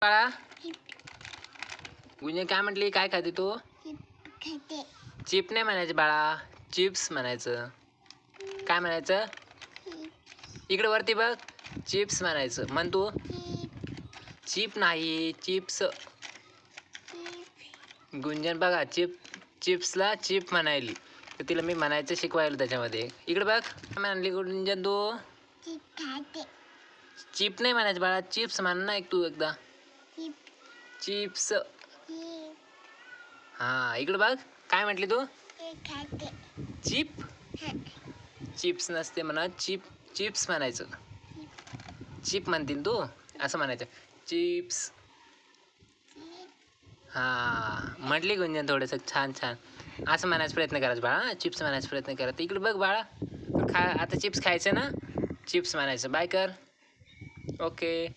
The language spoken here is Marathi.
बाळा? गुंजन काय म्हटली? काय खाते तू? चिप नाही म्हणायचं बाळा, चिप्स म्हणायचं. काय म्हणायचं? इकडे वरती बघ, चिप्स म्हणायचं. म्हण तू. चिप नाही, चिप्स. गुंजन बघा, चिप्सला चिप म्हणायली, तर तिला मी म्हणायचं शिकवायला त्याच्यामध्ये. इकडे बघ, काय म्हणाली गुंजन तू? चिप नाही म्हणायचं बाळा, चिप्स म्हण ना एक तू एकदा. चिप्स. हा, इकडे बघ, काय म्हटली तू? चिप. चिप्स नसते म्हणा, चिप्स म्हणायचं. चिप म्हणतील तू, असं म्हणायचं. चिप्स. हा, म्हटली गुंजन थोडंसं छान छान. असं म्हणायचा प्रयत्न करायचा बाळा, चिप्स म्हणायचा प्रयत्न करा. इकडे बघ बाळा, आता चिप्स खायचं ना, चिप्स म्हणायचं. बाय कर. ओके.